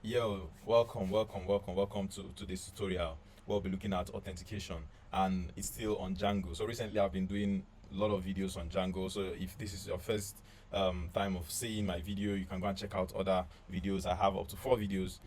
Yo, welcome to this tutorial. We'll be looking at authentication, and it's still on Django. So recently I've been doing a lot of videos on Django. So if this is your first time of seeing my video, you can go and check out other videos. I have up to 4 videos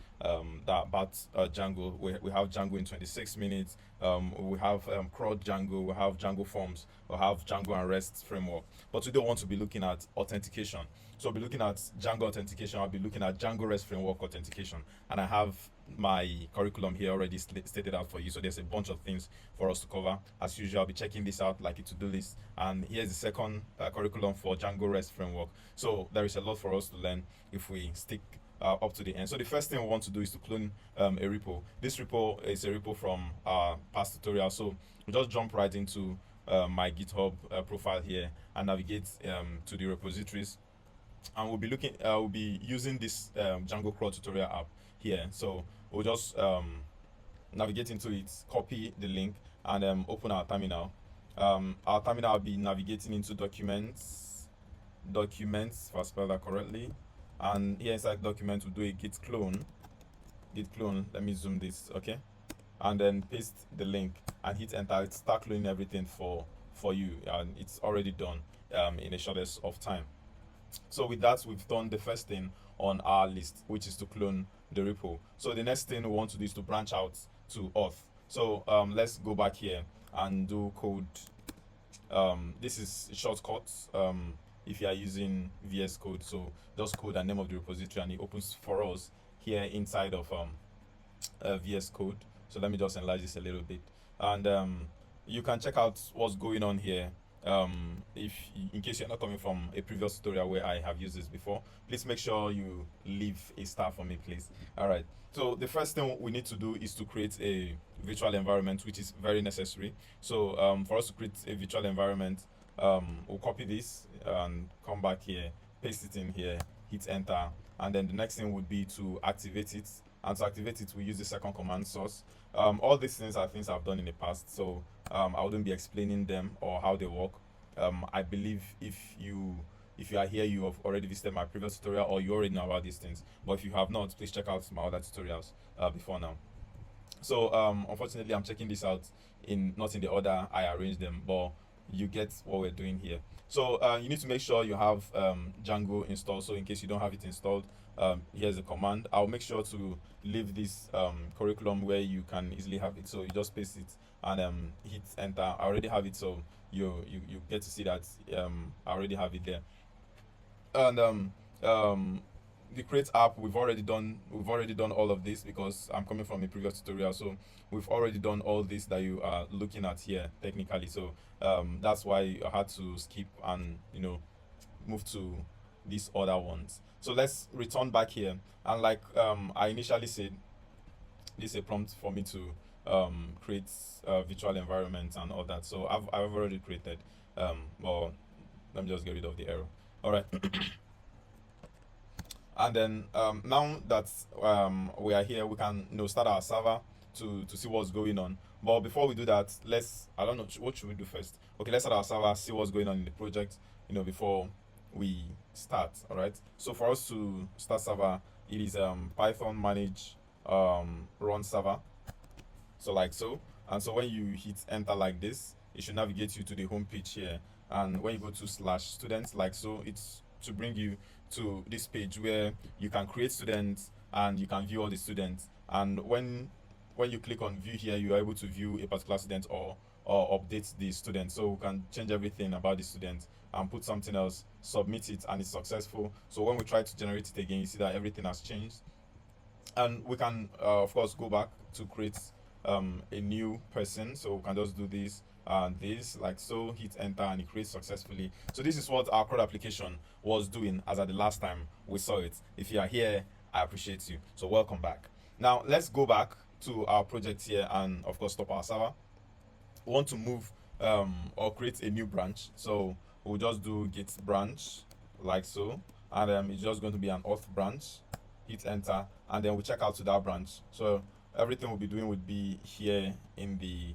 that about Django. We have Django in 26 minutes. We have CRUD Django. We have Django Forms. We have Django and REST framework. But today I want to be looking at authentication. So I'll be looking at Django authentication. I'll be looking at Django REST framework authentication, and I have my curriculum here already stated out for you. So there's a bunch of things for us to cover. As usual, I'll be checking this out like a to-do list. And here's the second curriculum for Django REST framework. So there is a lot for us to learn if we stick up to the end. So the first thing we want to do is to clone a repo. This repo is a repo from our past tutorial. So we just jump right into my GitHub profile here and navigate to the repositories, and we'll be using this Django Crawl tutorial app here. So we'll just navigate into it, copy the link, and open our terminal. Our terminal will be navigating into documents, if I spell that correctly. And here inside documents, we'll do a git clone. Let me zoom this, okay? And then paste the link and hit enter. It start cloning everything for you, and it's already done in the shortest of time. So with that, we've done the first thing on our list, which is to clone the repo. So the next thing we want to do is to branch out to auth. So let's go back here and do code. This is shortcut if you are using VS Code. So just code the name of the repository, and it opens for us here inside of VS Code. So let me just enlarge this a little bit, and you can check out what's going on here. If in case you're not coming from a previous tutorial where I have used this before, please make sure you leave a star for me, please. All right, so the first thing we need to do is to create a virtual environment, which is very necessary. So for us to create a virtual environment, we'll copy this and come back here, paste it in here, hit enter, and then the next thing would be to activate it. And to activate it, we use the second command source. All these things are things I've done in the past, so I wouldn't be explaining them or how they work. I believe if you are here, you have already visited my previous tutorial or you already know about these things. But if you have not, please check out my other tutorials before now. So unfortunately, I'm checking this out in not in the order I arranged them, but you get what we're doing here. So you need to make sure you have Django installed. So in case you don't have it installed, here's the command. I'll make sure to leave this curriculum where you can easily have it. So you just paste it and hit enter. I already have it, so you get to see that I already have it there. And the create app, we've already done all of this because I'm coming from a previous tutorial. So we've already done all this that you are looking at here technically. So that's why I had to skip and move to these other ones. So let's return back here, and like I initially said, this is a prompt for me to create virtual environment and all that. So I've already created. Well, let me just get rid of the error. All right. And then now that we are here, we can start our server to see what's going on. But before we do that, I don't know, what should we do first? Okay, let's start our server, see what's going on in the project, before we start. All right, so for us to start server, it is python manage run server, so like so. And so when you hit enter like this, it should navigate you to the home page here. And when you go to /students like so, it's to bring you to this page where you can create students and you can view all the students. And when you click on view here, you are able to view a particular student or update the student. So we can change everything about the student and put something else, submit it, and it's successful. So when we try to generate it again, you see that everything has changed. And we can of course go back to create a new person. So we can just do this and this like so, hit enter, and it creates successfully. So this is what our CRUD application was doing as at the last time we saw it. If you are here, I appreciate you, so welcome back. Now let's go back to our project here and of course stop our server. We want to move or create a new branch, so we'll just do git branch like so, and it's just going to be an auth branch. Hit enter, and then we check out to that branch. So everything we'll be doing would be here in the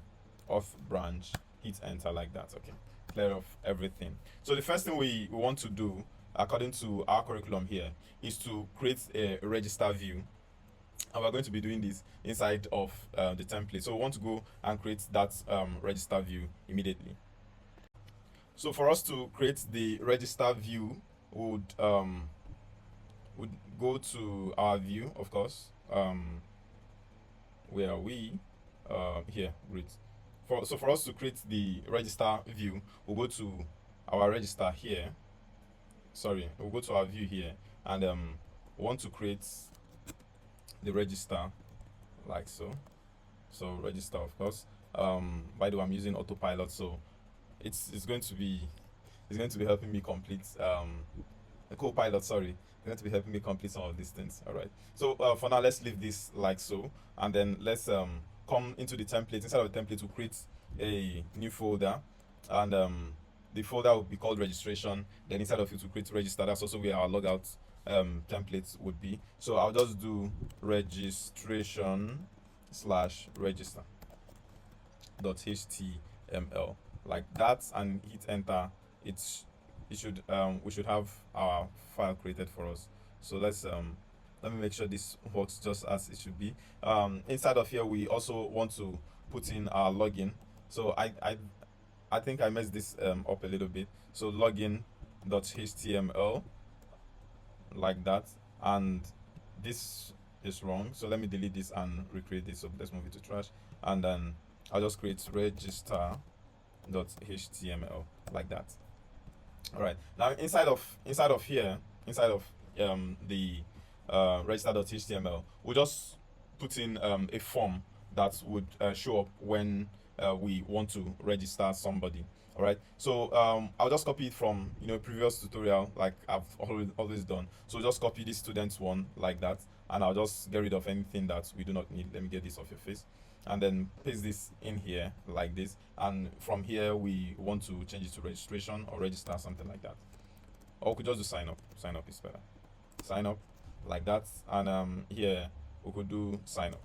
auth branch. Hit enter like that. Okay, clear off everything. So the first thing we want to do according to our curriculum here is to create a register view. and we're going to be doing this inside of the template. So we want to go and create that register view immediately. So for us to create the register view, would go to our view, of course. Where are we? Here, great. So for us to create the register view, we'll go to our register here. Sorry, we'll go to our view here, and we want to create the register like so. So register, of course. By the way, I'm using autopilot, so it's going to be helping me complete the co-pilot, sorry, it's going to be helping me complete some of these things. All right, so for now, let's leave this like so, and then let's come into the template. Inside of the template, we'll create a new folder, and the folder will be called registration. Then inside of it, we'll create register. That's also where our logout templates would be. So I'll just do registration/register .html like that, and hit enter. It should we should have our file created for us. So let me make sure this works just as it should be. Inside of here, we also want to put in our login. So I think I messed this up a little bit. So login.html like that, and this is wrong, so let me delete this and recreate this. So let's move it to trash, and then I'll just create register.html like that. All right, now inside of the register.html, we'll just put in a form that would show up when we want to register somebody. All right, so I'll just copy it from previous tutorial, like I've always done. So just copy this student one like that, and I'll just get rid of anything that we do not need. Let me get this off your face, and then paste this in here like this. And from here, we want to change it to registration or register, something like that. Or we could just do sign up. Sign up is better. Sign up like that, and here we could do sign up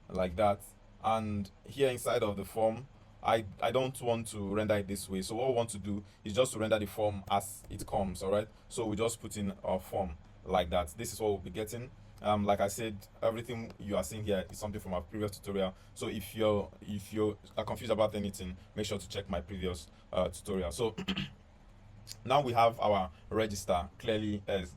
like that. And here inside of the form, I don't want to render it this way. So what we want to do is just to render the form as it comes. All right, so we just put in our form like that. This is what we'll be getting. Like I said, everything you are seeing here is something from our previous tutorial. So if you're confused about anything, make sure to check my previous tutorial. So now we have our register clearly as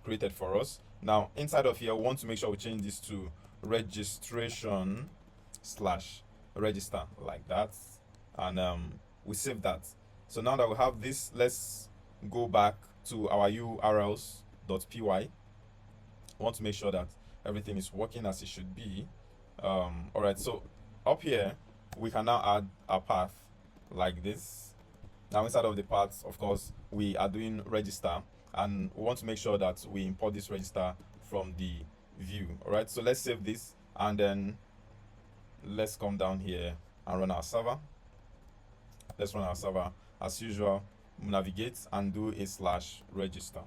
created for us. Now inside of here, we want to make sure we change this to registration/register like that, and we save that. So now that we have this, let's go back to our urls.py. I want to make sure that everything is working as it should be. All right, so up here we can now add a path like this. Now inside of the path, of course, we are doing register, and we want to make sure that we import this register from the view. All right, so let's save this, and then let's come down here and run our server. Let's run our server as usual. Navigate and do a /register.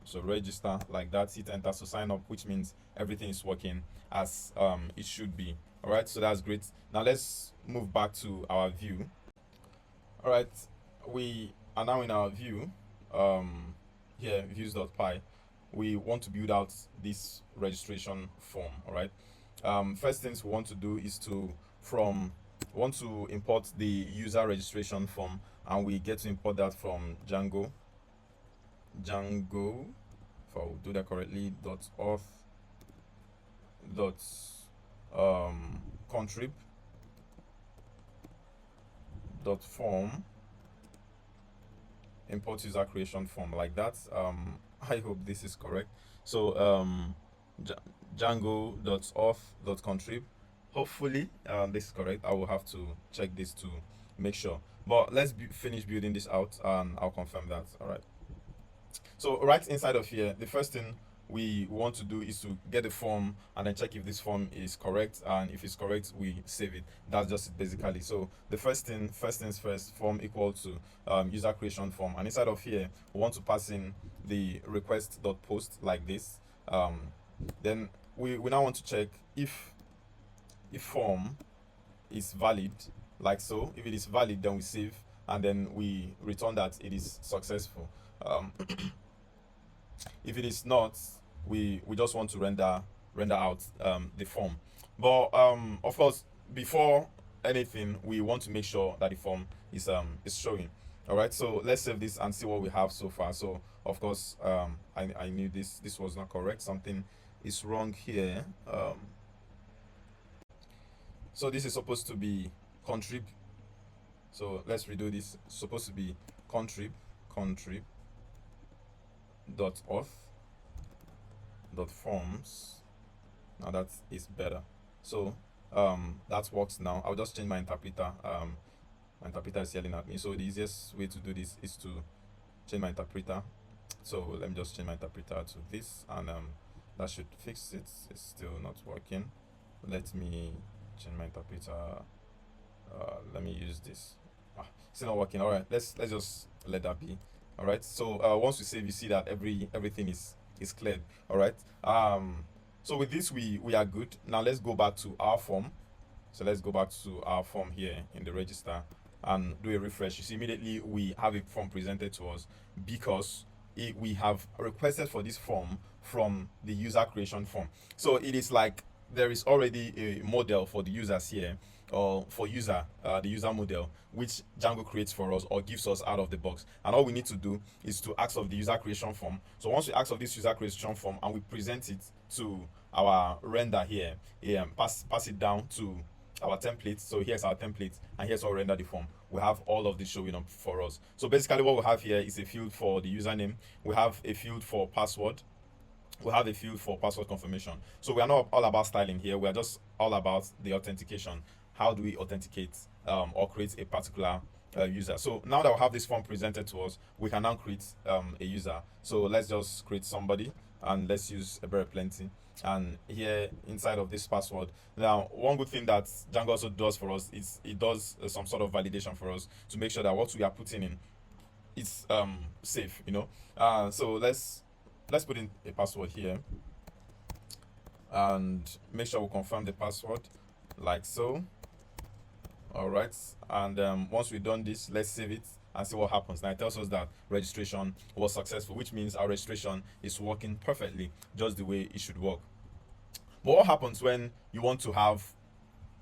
So register like that, hit enter to sign up, which means everything is working as it should be. All right, so that's great. Now let's move back to our view. All right, we are now in our view. Here, views.py. We want to build out this registration form. All right, first things we want to do is to import the user registration form, and we get to import that from Django, if I will do that correctly, .auth .contrib .form, import user creation form like that. I hope this is correct. So Django.auth.contrib. Hopefully this is correct. I will have to check this to make sure. But let's finish building this out, and I'll confirm that. All right. So right inside of here, the first thing we want to do is to get the form and then check if this form is correct, and if it's correct, we save it. That's just it basically. So the first things first, form equal to user creation form, and inside of here we want to pass in the request.post like this. Then we now want to check if form is valid, like so. If it is valid, then we save, and then we return that it is successful. If it is not, we just want to render out the form. But of course, before anything, we want to make sure that the form is showing. All right, so let's save this and see what we have so far. So of course, I knew this was not correct. Something is wrong here. So this is supposed to be contrib. So let's redo this. It's supposed to be contrib dot auth dot forms. Now that is better. So that works now. I'll just change my interpreter. My interpreter is yelling at me, so the easiest way to do this is to change my interpreter. So let me just change my interpreter to this, and that should fix it. It's still not working. Let me change my interpreter. Let me use this. It's not working. All right, let's just let that be. All right, so once we save, you see that everything is cleared. All right, so with this we are good. Now let's go back to our form. So let's go back to our form here in the register and do a refresh. You see immediately we have a form presented to us because we have requested for this form from the user creation form. So it is like there is already a model for the users here, or for the user model, which Django creates for us or gives us out of the box. And all we need to do is to ask of the user creation form. So once we ask of this user creation form and we present it to our render here, pass it down to our template. So here's our template, and here's how we render the form. We have all of this showing up for us. So basically what we have here is a field for the username. We have a field for password. We have a field for password confirmation. So we are not all about styling here. We are just all about the authentication. How do we authenticate or create a particular user? So now that we have this form presented to us, we can now create a user. So let's just create somebody, and let's use a very plenty. And here inside of this password, now one good thing that Django also does for us is it does some sort of validation for us to make sure that what we are putting in is safe, so let's put in a password here and make sure we confirm the password like so. All right, and once we've done this, let's save it and see what happens. Now it tells us that registration was successful, which means our registration is working perfectly, just the way it should work. But what happens when you want to have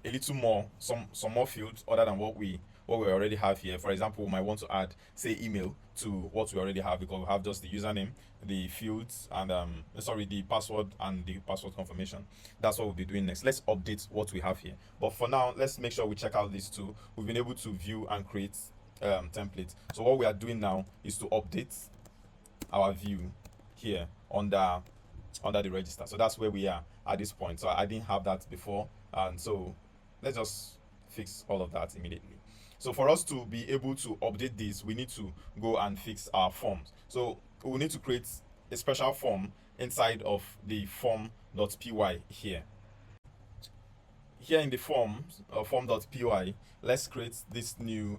a little more, some more fields other than what we already have here? For example, we might want to add, say, email to what we already have, because we have just the username, the fields, and the password and the password confirmation. That's what we'll be doing next. Let's update what we have here. But for now, let's make sure we check out these two. We've been able to view and create templates. So what we are doing now is to update our view here under the register. So that's where we are at this point. So I didn't have that before, and so let's just fix all of that immediately. So for us to be able to update this, we need to go and fix our forms. So we need to create a special form inside of the form.py here. Here in the form.py, let's create this new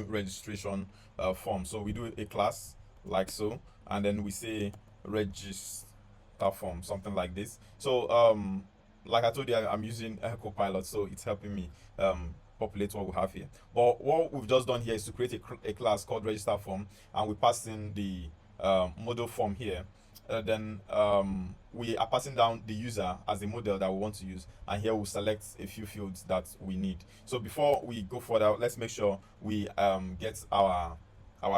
registration form. So we do a class like so, and then we say register form, something like this. So like I told you, I'm using Copilot, so it's helping me populate what we have here. But what we've just done here is to create a class called register form, and we pass in the model form here. Then we are passing down the user as the model that we want to use, and here we'll select a few fields that we need. So before we go further, let's make sure we get our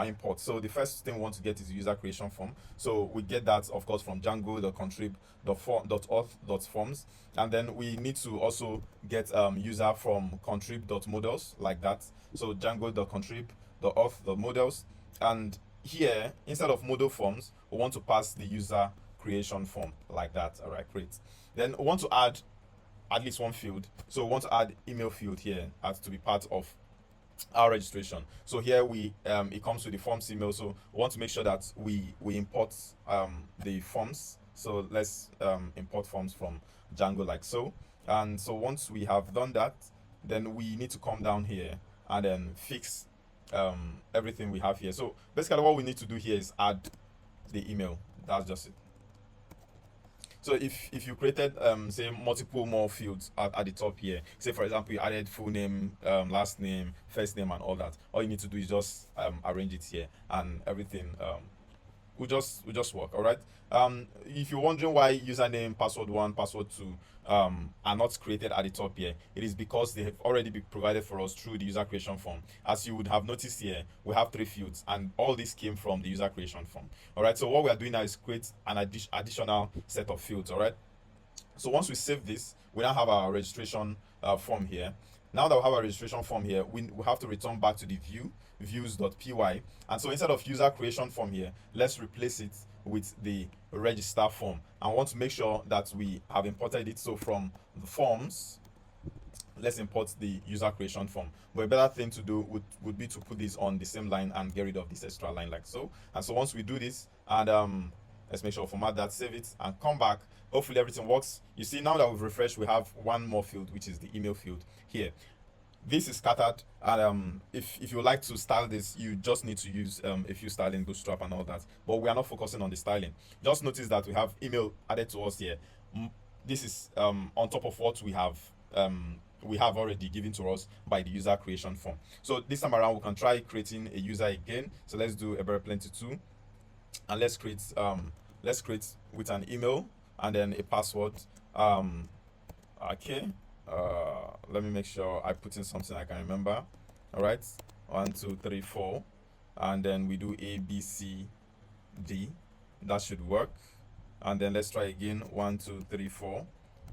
import. So the first thing we want to get is user creation form. So we get that, of course, from Django.contrib.auth.forms, and then we need to also get user from contrib.models like that. So Django.contrib.auth.models, and here instead of model forms, we want to pass the user creation form like that. All right, great. Then we want to add at least one field. So we want to add email field here as to be part of our registration. So here we it comes with the forms email, so we want to make sure that we import the forms. So let's import forms from Django like so. And so once we have done that, then we need to come down here and then fix everything we have here. So basically what we need to do here is add the email. That's just it. So if you created say multiple more fields at the top here, say for example you added full name, last name, first name, and all that, all you need to do is just arrange it here, and everything will just work. All right. If you're wondering why username, password 1, password 2 are not created at the top here, it is because they have already been provided for us through the user creation form. As you would have noticed here, we have 3 fields, and all this came from the user creation form. All right. So what we are doing now is create an additional set of fields. All right. So once we save this, we now have our registration form here. Now that we have our registration form here, we have to return back to the view, views.py. And so instead of user creation form here, let's replace it with the register form. I want to make sure that we have imported it. So from the forms, let's import the user creation form. But a better thing to do would be to put this on the same line and get rid of this extra line like so. And so once we do this, and let's make sure we format that, save it, and come back. Hopefully everything works. You see, now that we've refreshed, we have one more field, which is the email field here. This is scattered, and if you like to style this, you just need to use a few styling, Bootstrap and all that. But we are not focusing on the styling. Just notice that we have email added to us here. This is on top of what we have already given to us by the user creation form. So this time around, we can try creating a user again. So let's do a very plenty 2, and let's create with an email and then a password. Okay. Let me make sure I put in something I can remember. All right, 1 2 3 4, and then we do A B C D. That should work. And then let's try again, 1 2 3 4,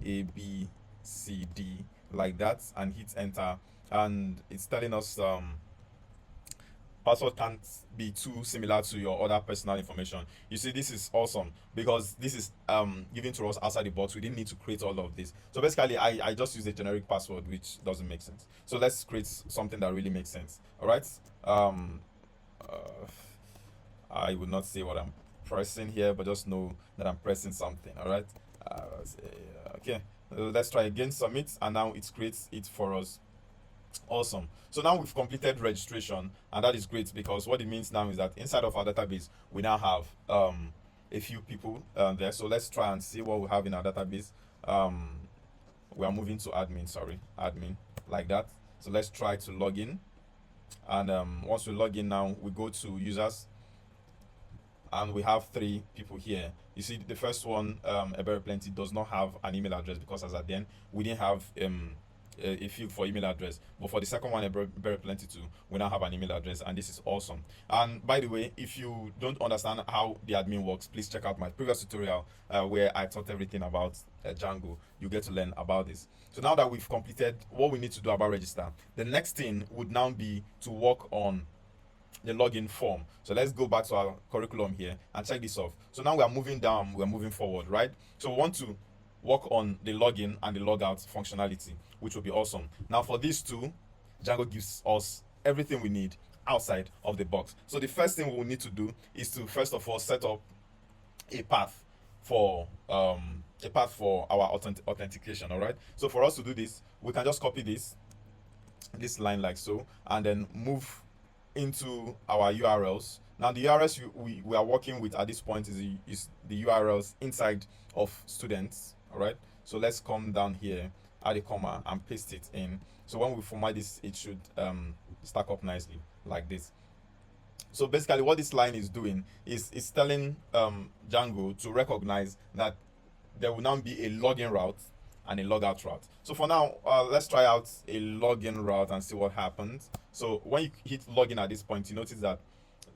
A B C D, like that, and hit enter. And it's telling us password can't be too similar to your other personal information. You see, this is awesome because this is given to us outside the box. We didn't need to create all of this. So basically, I just use a generic password, which doesn't make sense. So let's create something that really makes sense. All right. I would not say what I'm pressing here, but just know that I'm pressing something. All right. Okay. Let's try again. Submit, and now it creates it for us. Awesome. So now we've completed registration, and that is great because what it means now is that inside of our database we now have a few people there. So let's try and see what we have in our database. We are moving to admin, like that. So let's try to log in, and once we log in, now we go to users, and we have 3 people here. You see, the first one, a very plenty, does not have an email address because as at then we didn't have a field for email address. But for the second one, very plenty too, we now have an email address, and this is awesome. And by the way, if you don't understand how the admin works, please check out my previous tutorial where I taught everything about Django. You get to learn about this. So now that we've completed what we need to do about register, the next thing would now be to work on the login form. So let's go back to our curriculum here and check this off. So now we are moving down, we are moving forward, right? So we want to work on the login and the logout functionality, which will be awesome. Now for these two, Django gives us everything we need outside of the box. So the first thing we will need to do is to first of all set up a path for our authentication. All right. So for us to do this, we can just copy this line like so, and then move into our URLs. Now the URLs we are working with at this point is the URLs inside of students. All right. So let's come down here, add a comma, and paste it in. So when we format this, it should stack up nicely like this. So basically what this line is doing is it's telling Django to recognize that there will now be a login route and a logout route. So for now, let's try out a login route and see what happens. So when you hit login at this point, you notice that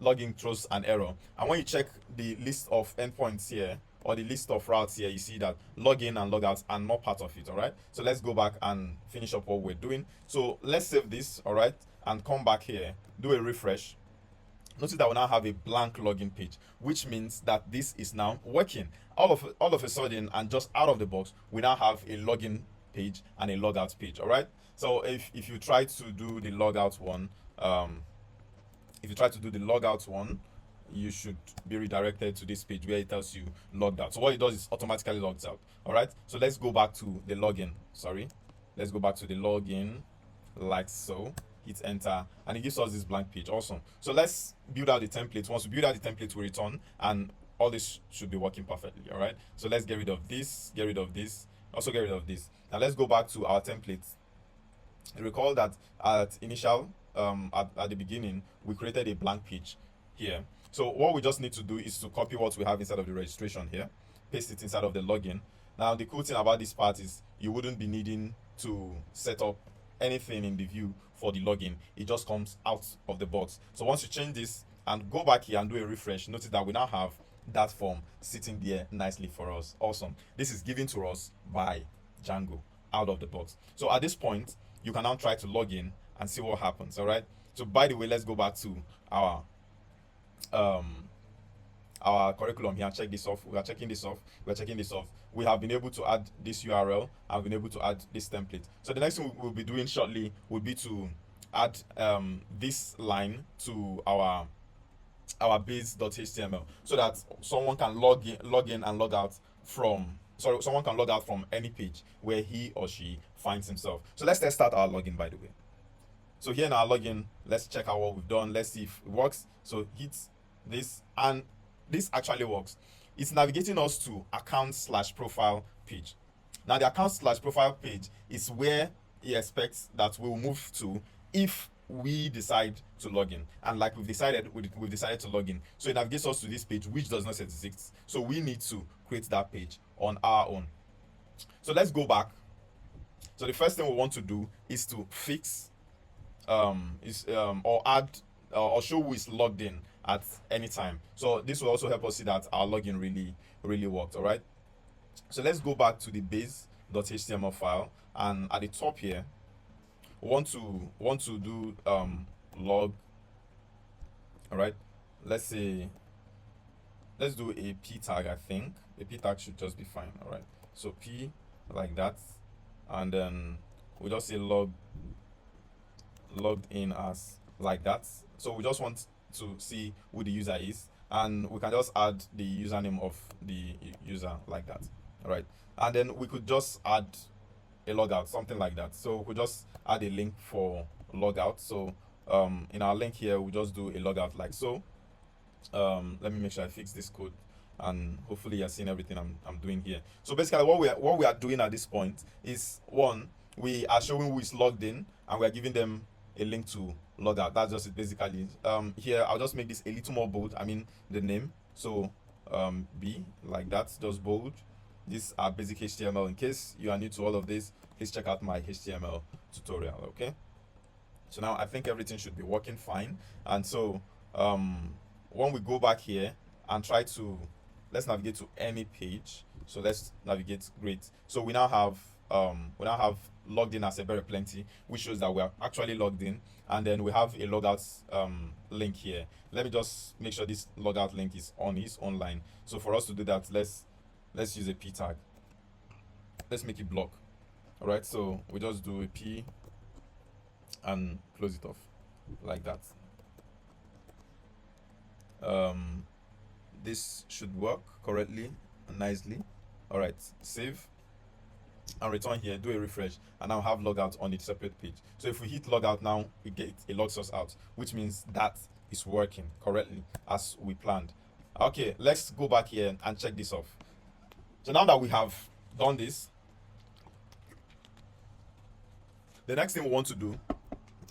login throws an error. And when you check the list of endpoints here, or the list of routes here, you see that login and logouts are not part of it. All right. So let's go back and finish up what we're doing. So let's save this. All right. And come back here, do a refresh. Notice that we now have a blank login page, which means that this is now working. All of a sudden, and just out of the box, we now have a login page and a logout page. All right. So if you try to do the logout one, you should be redirected to this page where it tells you logged out. So what it does is automatically logs out. All right. So let's go back to the login. Let's go back to the login like so. Hit enter, and it gives us this blank page. Awesome. So let's build out the template. Once we build out the template, we return, and all this should be working perfectly. All right. So let's get rid of this, also get rid of this. Now let's go back to our template. Recall that at initial, at the beginning, we created a blank page here. So what we just need to do is to copy what we have inside of the registration here, paste it inside of the login. Now the cool thing about this part is you wouldn't be needing to set up anything in the view for the login. It just comes out of the box. So once you change this and go back here and do a refresh, notice that we now have that form sitting there nicely for us. Awesome. This is given to us by Django out of the box. So at this point, you can now try to log in and see what happens. All right. So by the way, let's go back to our curriculum here and check this off. We are checking this off. We have been able to add this URL and been able to add this template. So the next thing we'll be doing shortly would be to add this line to our base.html so that someone can log in and log out from someone can log out from any page where he or she finds himself. So let's start our login, by the way. So here in our login, let's check out what we've done. Let's see if it works. So hit this, and this actually works. It's navigating us to account/profile page. Now the account/profile page is where he expects that we'll move to if we decide to log in. And like we've decided to log in. So it navigates us to this page which does not exist. So we need to create that page on our own. So let's go back. So the first thing we want to do is to fix or add or show who is logged in at any time. So this will also help us see that our login really worked. All right. So let's go back to the base.html file, and at the top here, we want to do log. All right. Let's do a p tag. I think a p tag should just be fine. All right. So p like that, and then we just say logged in as like that. So we just want to see who the user is, and we can just add the username of the user like that. All right, and then we could just add a logout, something like that. So we just add a link for logout. So in our link here, we just do a logout like so. Let me make sure I fix this code, and hopefully you're seeing everything I'm doing here. So basically what we are doing at this point is, one, we are showing who is logged in, and we are giving them a link to logout. That's just it basically. Here I'll just make this a little more bold, I mean the name. So B like that, just bold. These are basic HTML. In case you are new to all of this, please check out my HTML tutorial. Okay, so now I think everything should be working fine. And so when we go back here and try to, let's navigate to any page. So let's navigate. Great. So we now have logged in as a very plenty, which shows that we are actually logged in. And then we have a logout link here. Let me just make sure this logout link is on his own line. So for us to do that, let's use a p tag. Let's make it block. All right, so we just do a p and close it off like that. This should work correctly and nicely. All right, save and return here, do a refresh, and now have logout on its separate page. So if we hit logout now, it logs us out, which means that is working correctly as we planned. Okay, let's go back here and check this off. So now that we have done this, the next thing we want to do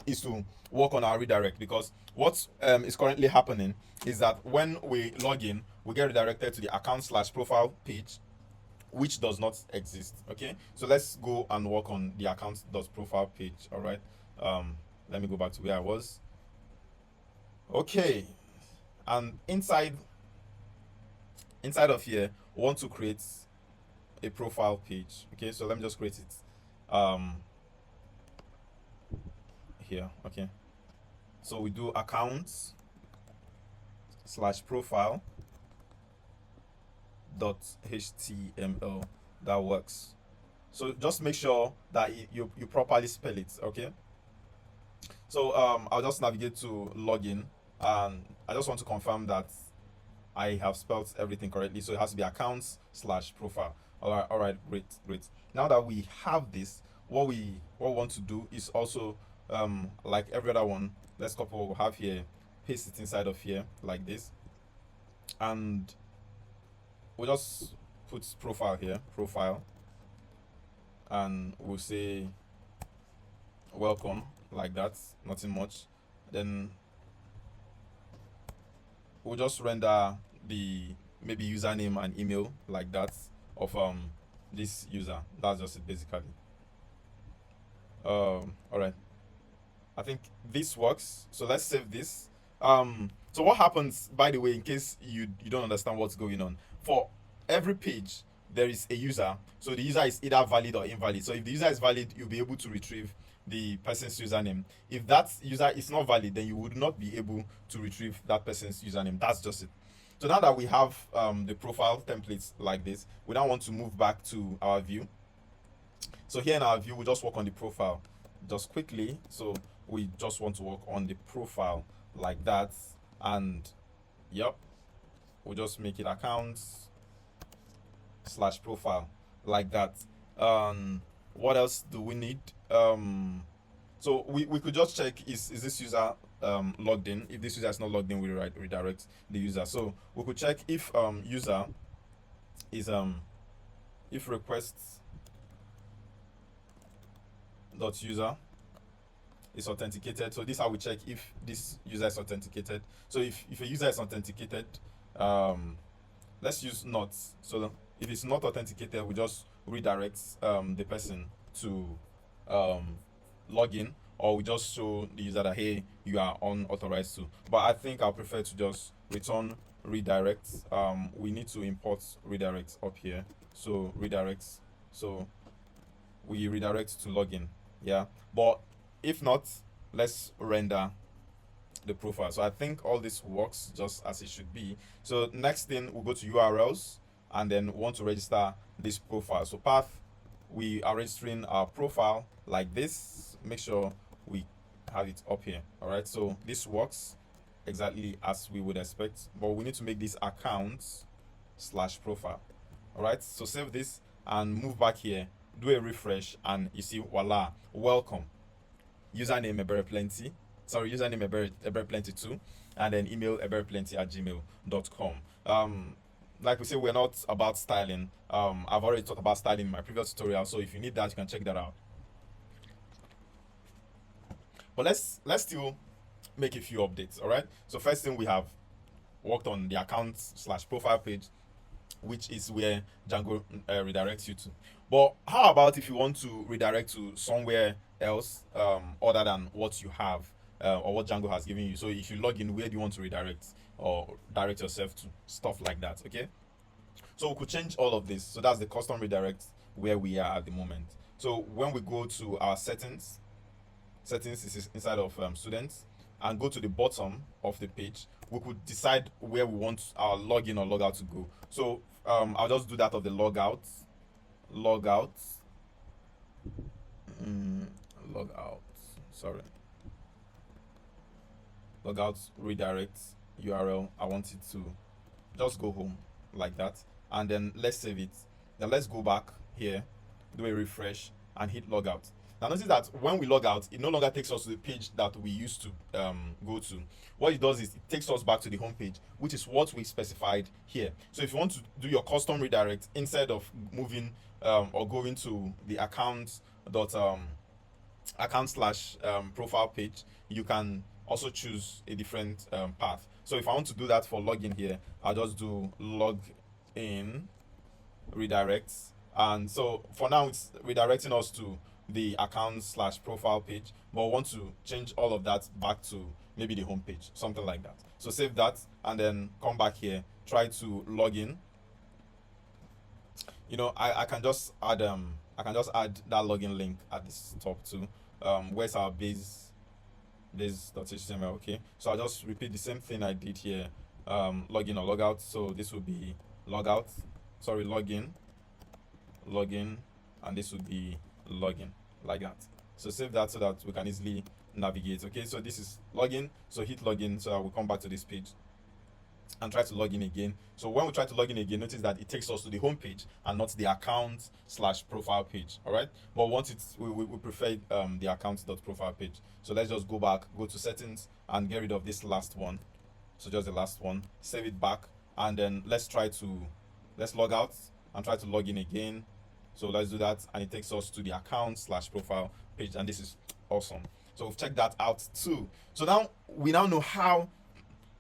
is to work on our redirect, because what is currently happening is that when we log in, we get redirected to the account/profile page, which does not exist. Okay, so let's go and work on the account.profile page. All right, let me go back to where I was. Okay, and inside of here, we want to create a profile page. Okay, so let me just create it here. Okay, so we do accounts/profile .html. That works. So just make sure that you properly spell it. Okay, so I'll just navigate to login, and I just want to confirm that I have spelled everything correctly. So it has to be accounts/profile. All right, great. Now that we have this, what we want to do is also like every other one, let's copy what we have here, paste it inside of here like this, and we'll just put profile here, and we'll say welcome like that, nothing much. Then we'll just render the maybe username and email like that of this user. That's just it basically. All right, I think this works, so let's save this. So what happens, by the way, in case you don't understand what's going on, for every page there is a user, so the user is either valid or invalid. So if the user is valid, you'll be able to retrieve the person's username. If that user is not valid, then you would not be able to retrieve that person's username. That's just it. So now that we have the profile templates like this, we now want to move back to our view. So here in our view, we just work on the profile just quickly. So we just want to work on the profile like that, and yep, we'll just make it accounts slash profile like that. What else do we need? So we could just check, is this user logged in. If this user is not logged in, we redirect the user. So we could check if user is if requests dot user is authenticated. So this is how we check if this user is authenticated. So if a user is authenticated, let's use not. So if it's not authenticated, we just redirect the person to log in, or we just show the user that, hey, you are unauthorized to. But I think I'll prefer to just return redirect. We need to import redirects up here. So redirects. So we redirect to login. Yeah, but if not, let's render the profile. So I think all this works just as it should be. So next thing, we'll go to URLs and then want to register this profile. So path, we are registering our profile like this. Make sure we have it up here. All right, so this works exactly as we would expect, but we need to make this accounts slash profile. All right, so save this and move back here, do a refresh, and you see, voila, welcome. Username ebereplenty, sorry, username ebereplenty2, and then email ebereplenty@gmail.com. Like we say, we're not about styling. I've already talked about styling in my previous tutorial, so if you need that, you can check that out. But let's still make a few updates. All right, so first thing, we have worked on the account slash profile page, which is where Django redirects you to. But how about if you want to redirect to somewhere else other than what you have or what Django has given you? So if you log in, where do you want to redirect or direct yourself to? Stuff like that, okay? So we could change all of this. So that's the custom redirect where we are at the moment. So when we go to our settings is inside of students, and go to the bottom of the page, we could decide where we want our login or logout to go. So I'll just do that of the logout, sorry, logout redirect URL. I want it to just go home like that, and then let's save it. Then let's go back here, do a refresh, and hit logout. Now notice that when we log out, it no longer takes us to the page that we used to go to. What it does is it takes us back to the home page, which is what we specified here. So if you want to do your custom redirect, instead of moving or going to the account slash profile page, you can also choose a different path. So if I want to do that for login here, I'll just do login redirects, and so for now it's redirecting us to the account slash profile page, but I want to change all of that back to maybe the home page, something like that. So save that and then come back here, try to log in. You know, I can just add that login link at this top too. Where's our base.html? Okay, so I'll just repeat the same thing I did here, login or logout. So this would be login, and this would be login, like that. So save that so that we can easily navigate. Okay, so this is login, so hit login, so I will come back to this page and try to log in again. So when we try to log in again, notice that it takes us to the home page and not the account slash profile page. All right, but once it's we prefer the account.profile page. So let's just go back, go to settings, and get rid of this last one. So just the last one, save it back, and then let's log out and try to log in again. So let's do that, and it takes us to the account slash profile page, and this is awesome. So we've checked that out too. So now we now know how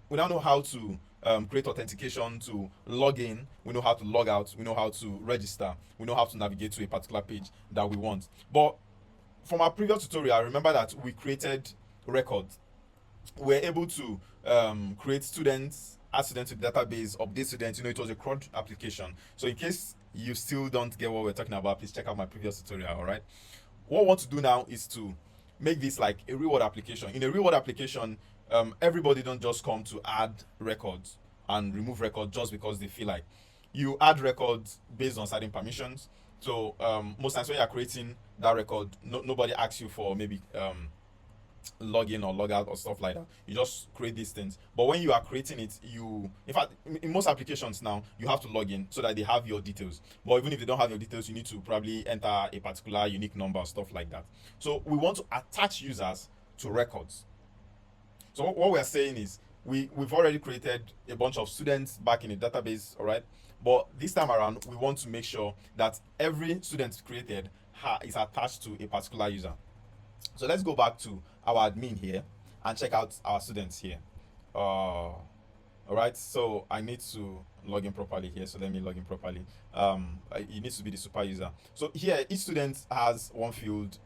to create authentication, to log in, we know how to log out, we know how to register, we know how to navigate to a particular page that we want. But from our previous tutorial, remember that we created records. We're able to create students, add students to the database, update students. It was a CRUD application. So in case you still don't get what we're talking about, please check out my previous tutorial. All right. What we want to do now is to make this like a reward application. In a reward application, everybody don't just come to add records and remove records just because they feel like. You add records based on certain permissions. So most times when you're creating that record, nobody asks you for maybe login or logout or stuff like that. You just create these things. But when you are creating it, in fact, in most applications now, you have to log in so that they have your details. But even if they don't have your details, you need to probably enter a particular unique number or stuff like that. So we want to attach users to records. So what we're saying is we've already created a bunch of students back in the database, all right? But this time around, we want to make sure that every student created is attached to a particular user. So let's go back to our admin here and check out our students here. All right, so I need to log in properly here. So let me log in properly. It needs to be the super user. So here, each student has one field,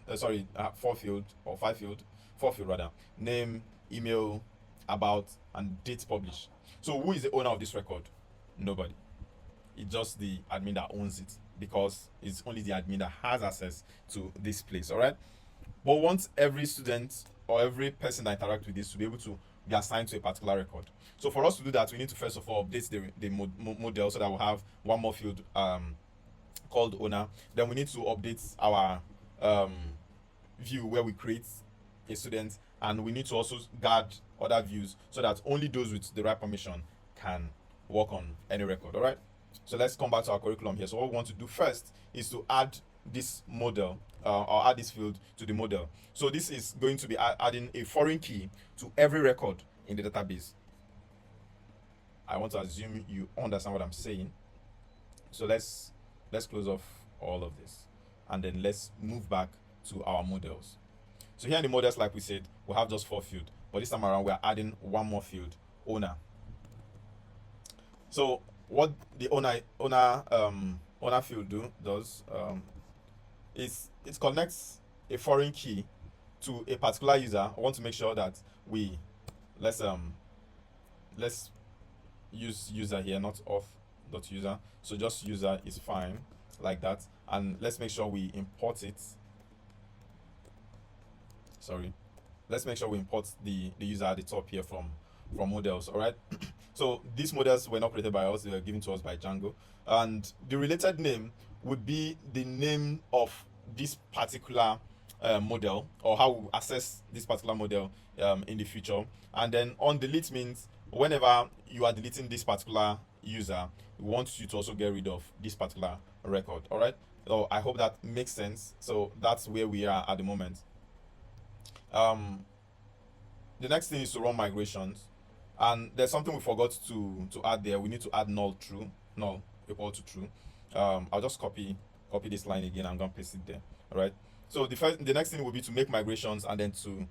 four field or five field, four field rather. Name, email, about, and date published. So who is the owner of this record? Nobody. It's just the admin that owns it, because it's only the admin that has access to this place. All right. But once every student or every person that interacts with this to be able to be assigned to a particular record. So for us to do that, we need to first of all update the model so that we'll have one more field called owner. Then we need to update our view where we create a student, and we need to also guard other views so that only those with the right permission can work on any record. All right. So let's come back to our curriculum here. So what we want to do first is to add this model or add this field to the model. So this is going to be adding a foreign key to every record in the database. I want to assume you understand what I'm saying. So let's close off all of this, and then let's move back to our models. So here in the models, like we said, we have just four fields, but this time around we're adding one more field, owner. So what the owner field does is it connects a foreign key to a particular user. I want to make sure that let's use user here, not auth.user. So just user is fine like that, and let's make sure we import it. Let's make sure we import the user at the top here from models. All right. So these models were not created by us, they were given to us by Django, and the related name would be the name of this particular model, or how we access this particular model in the future. And then on delete means whenever you are deleting this particular user, we want you to also get rid of this particular record. All right. So I hope that makes sense. So that's where we are at the moment. The next thing is to run migrations, and there's something we forgot to add there. We need to add null equal to true. I'll just copy this line again. I'm gonna paste it there. All right. So the next thing will be to make migrations and then to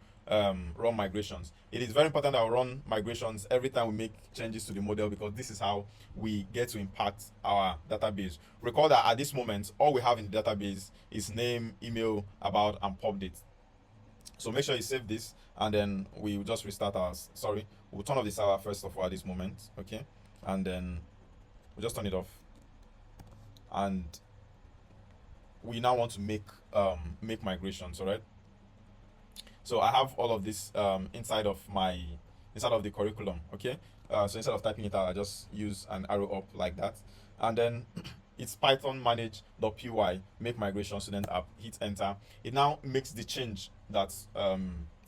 run migrations. It is very important that we run migrations every time we make changes to the model, because this is how we get to impact our database. Recall that at this moment, all we have in the database is name, email, about, and pub date. So make sure you save this, and then we will just restart we'll turn off the server first of all at this moment, okay? And then we'll just turn it off. And we now want to make migrations, all right? So I have all of this inside of the curriculum, okay? So instead of typing it out, I just use an arrow up like that. And then it's Python manage.py, make migration student app, hit enter. It now makes the change that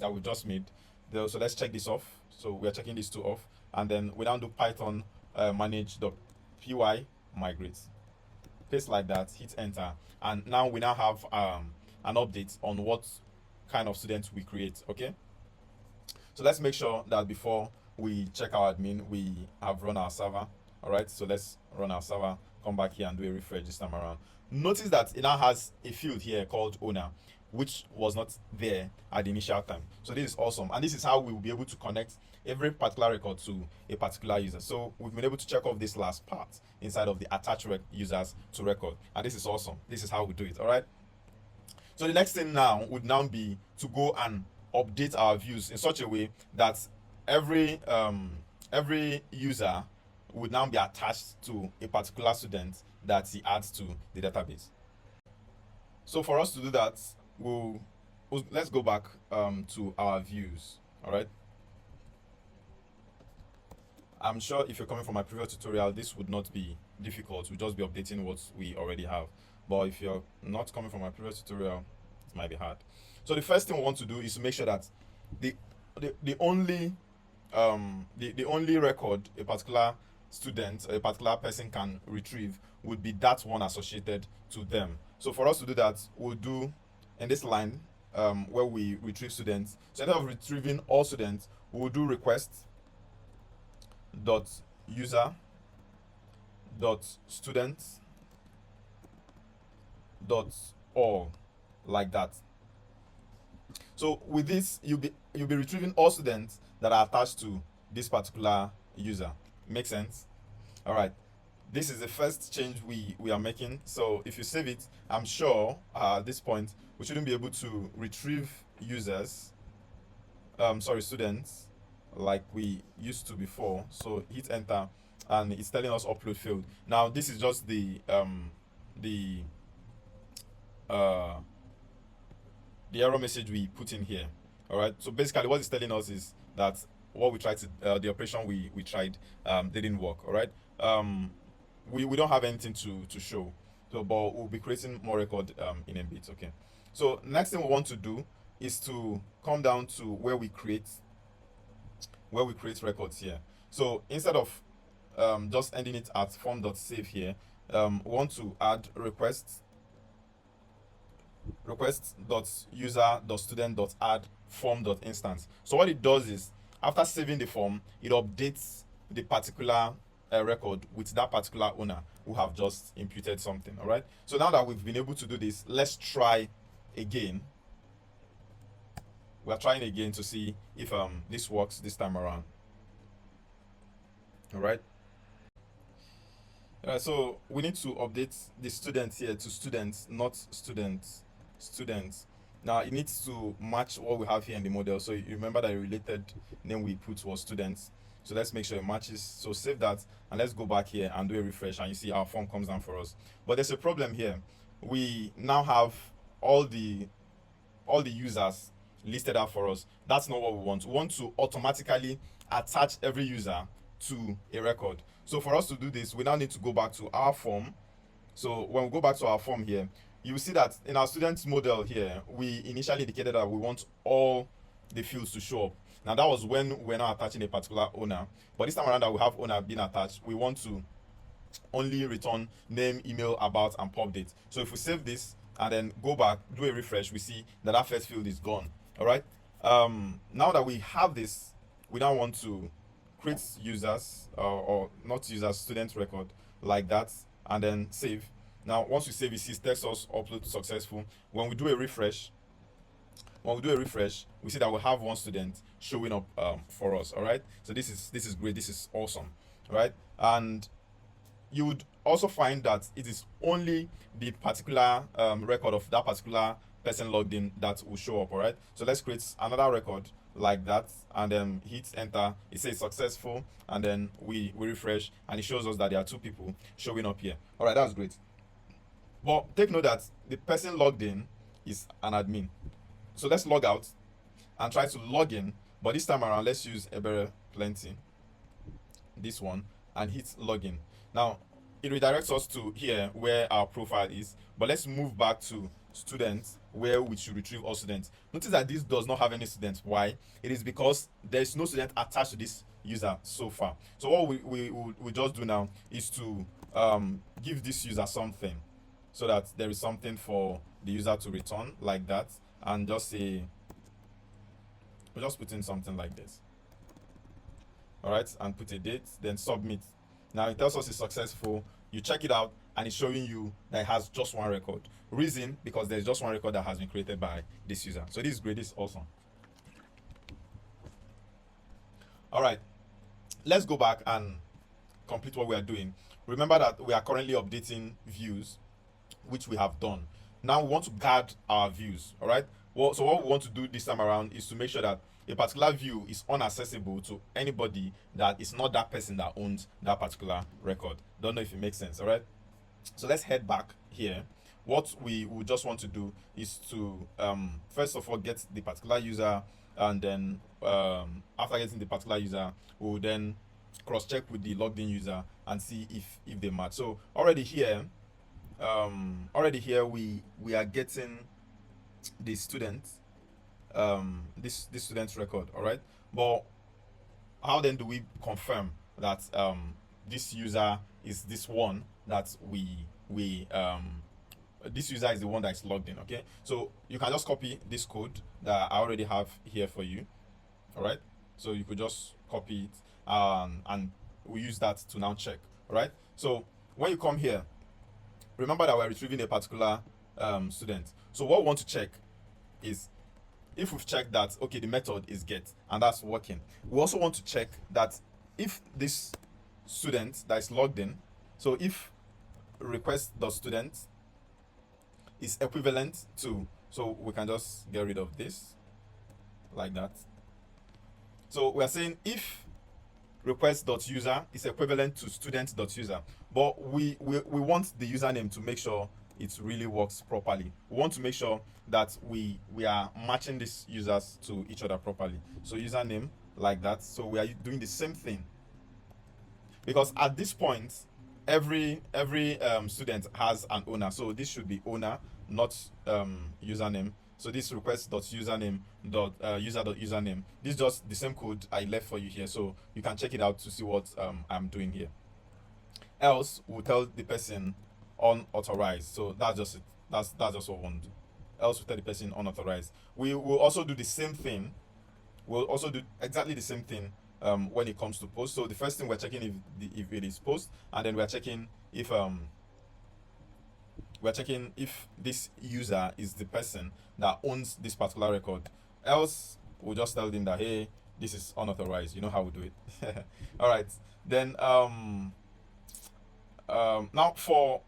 we just made. So let's check this off. So we're checking these two off, and then we now do Python manage.py migrate. Paste like that, hit enter, and now we now have an update on what kind of students we create. Okay. So let's make sure that before we check our admin, we have run our server. All right. So let's run our server. Come back here and do a refresh this time around. Notice that it now has a field here called owner, which was not there at the initial time. So this is awesome, and this is how we will be able to connect every particular record to a particular user. So we've been able to check off this last part inside of the attach users to record, and this is awesome. This is how we do it. All right. So the next thing now would now be to go and update our views in such a way that every user would now be attached to a particular student that he adds to the database. So for us to do that, let's go back to our views. All right. I'm sure if you're coming from my previous tutorial, this would not be difficult. We'll just be updating what we already have. But if you're not coming from my previous tutorial, it might be hard. So the first thing we want to do is to make sure that the only record a particular student, a particular person can retrieve would be that one associated to them. So for us to do that, we'll do in this line where we retrieve students. So instead of retrieving all students, we'll do request dot user dot students dot all, like that. So with this, you'll be retrieving all students that are attached to this particular user. Make sense? All right. This is the first change we are making. So if you save it, I'm sure at this point we shouldn't be able to retrieve students like we used to before. So hit enter and it's telling us upload failed. Now this is just the error message we put in here. All right. So basically what it's telling us is that what we tried to the operation we tried didn't work. All right. We don't have anything to show. So but we'll be creating more record in a bit. Okay. So next thing we want to do is to come down to where we create records here. So instead of just ending it at form.save here, we want to add request.user.student.add form.instance. So what it does is after saving the form, it updates the particular record with that particular owner who have just imputed something. All right. So now that we've been able to do this, let's try again. We're trying again to see if this works this time around. All right. So we need to update the students here to students, not students. Now it needs to match what we have here in the model. So you remember that the related name we put was students. So let's make sure it matches. So save that and let's go back here and do a refresh, and you see our form comes down for us. But there's a problem here. We now have all the users listed out for us. That's not what we want. We want to automatically attach every user to a record. So for us to do this, we now need to go back to our form. So when we go back to our form here, you will see that in our students model here, we initially indicated that we want all the fields to show up. Now that was when we're not attaching a particular owner, but this time around that we have owner being attached, we want to only return name, email, about, and pub date. So if we save this and then go back, do a refresh, we see that that first field is gone. All right. Now that we have this, we now want to create users or not users, student record like that, and then save. Now once we save, it says text us upload successful. When we do a refresh, we see that we have one student showing up for us. All right. So this is great. This is awesome. All right. And you would also find that it is only the particular record of that particular person logged in that will show up. All right. So let's create another record like that and then hit enter. It says successful, and then we refresh and it shows us that there are two people showing up here. All right. That's great. But take note that the person logged in is an admin. So let's log out and try to log in, but this time around let's use Ebere Plenty, this one, and hit login. Now it redirects us to here where our profile is, but let's move back to students where we should retrieve all students. Notice that this does not have any students. Why? It is because there is no student attached to this user so far. So what we just do now is to give this user something so that there is something for the user to return like that, and just say we'll just put in something like this. All right, and put a date, then submit. Now it tells us it's successful. You check it out and it's showing you that it has just one record. Reason, because there's just one record that has been created by this user. So this is great. This is awesome. All right, let's go back and complete what we are doing. Remember that we are currently updating views, which we have done. Now we want to guard our views. All right. Well, so what we want to do this time around is to make sure that a particular view is unaccessible to anybody that is not that person that owns that particular record. Don't know if it makes sense. All right. So let's head back here. What we would just want to do is to first of all get the particular user, and then after getting the particular user, we will then cross check with the logged in user and see if they match. So already here we are getting the student, this student's record. All right, but how then do we confirm that this user is this one that we this user is the one that is logged in? Okay, so you can just copy this code that I already have here for you. All right, so you could just copy it, and we use that to now check. All right, so when you come here, remember that we're retrieving a particular student. So what we want to check is, if we've checked that okay, the method is get and that's working, we also want to check that if this student that is logged in, so if request.student is equivalent to, so we can just get rid of this like that. So we are saying if request.user is equivalent to student.user, but we want the username to make sure it really works properly. We want to make sure that we are matching these users to each other properly. So username like that. So we are doing the same thing, because at this point every student has an owner. So this should be owner, not username. So this request.username user.username. This is just the same code I left for you here, so you can check it out to see what I'm doing here. Else we'll tell the person unauthorized. So that's just it. That's just what we want to do. Else we'll tell the person unauthorized. We will also do the same thing. We'll also do exactly the same thing when it comes to post. So the first thing we're checking if it is post, and then we're checking if this user is the person that owns this particular record. Else we'll just tell them that hey, this is unauthorized. You know how we do it. All right, then now for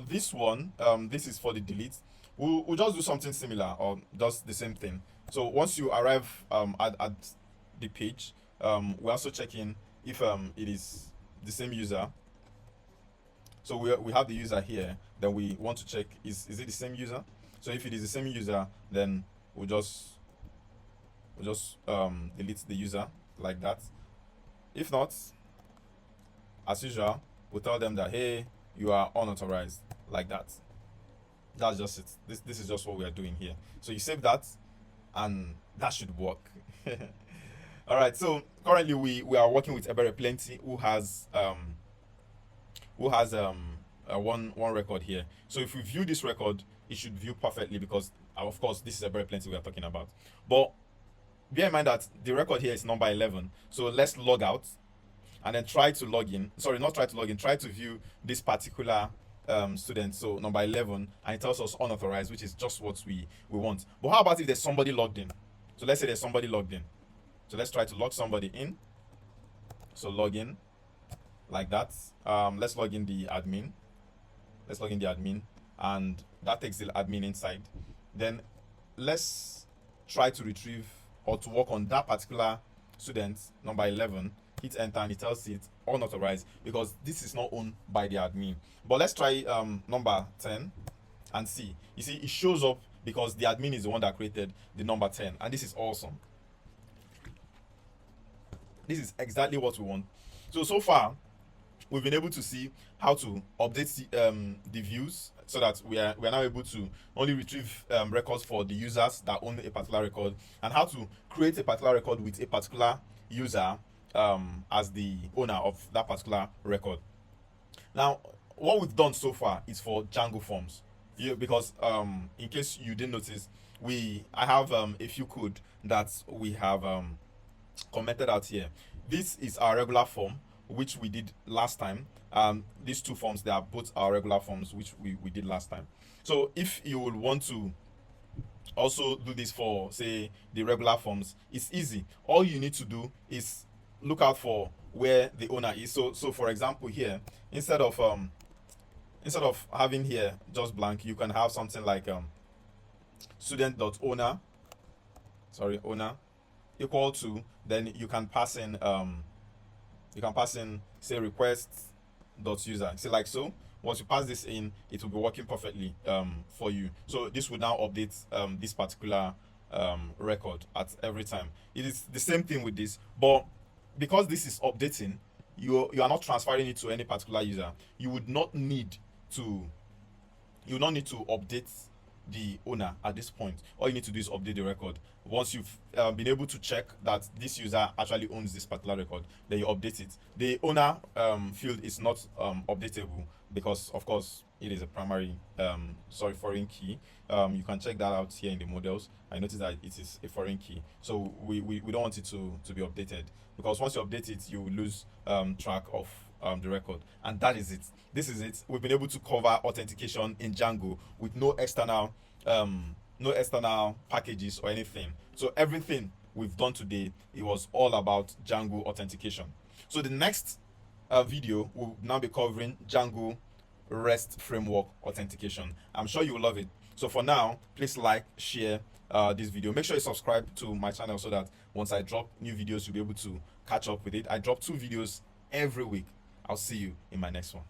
this one, this is for the delete. We'll just do something similar or just the same thing. So once you arrive at the page, we're also checking if it is the same user. So we have the user here. Then we want to check is it the same user. So if it is the same user, then we'll just delete the user like that. If not, as usual, we'll tell them that hey, you are unauthorized like that. That's just it. This is just what we are doing here. So you save that, and that should work. All right. So currently we are working with Ebere Plenty, who has one record here. So if we view this record, it should view perfectly, because of course this is Ebere Plenty we are talking about. But bear in mind that the record here is number 11. So let's log out and then try to log in. Sorry, not try to log in. Try to view this particular student. So number 11, and it tells us unauthorized, which is just what we want. But how about if there's somebody logged in? So let's say there's somebody logged in. So let's try to log somebody in. So log in like that. Let's log in the admin. Let's log in the admin, and that takes the admin inside. Then let's try to retrieve or to work on that particular student, number 11. Hit enter, and it tells it unauthorized because this is not owned by the admin. But let's try number 10 and see. You see, it shows up because the admin is the one that created the number 10, and this is awesome. This is exactly what we want. So far we've been able to see how to update the views, so that we are now able to only retrieve records for the users that own a particular record, and how to create a particular record with a particular user as the owner of that particular record. Now, what we've done so far is for Django Forms. Because in case you didn't notice, I have a few code that we have commented out here. This is our regular form, which we did last time. These two forms, they are both our regular forms, which we did last time. So if you would want to also do this for, say, the regular forms, it's easy. All you need to do is look out for where the owner is. So for example here, instead of having here just blank, you can have something like student.owner, owner equal to, then you can pass in say request.user. See, like so. Once you pass this in, it will be working perfectly for you. So this will now update this particular record at every time. It is the same thing with this, but because this is updating, you are not transferring it to any particular user. You would not need to update the owner at this point. All you need to do is update the record. Once you've been able to check that this user actually owns this particular record, then you update it. The owner field is not updatable because, of course, it is a primary foreign key. You can check that out here in the models. I noticed that it is a foreign key, so we don't want it to be updated, because once you update it, you will lose track of the record. And that is it. This is it. We've been able to cover authentication in Django with no external packages or anything. So everything we've done today, it was all about Django authentication. So the next video will now be covering Django REST framework authentication. I'm sure you will love it. So for now, please like, share this video. Make sure you subscribe to my channel so that once I drop new videos, you'll be able to catch up with it. I drop 2 videos every week. I'll see you in my next one.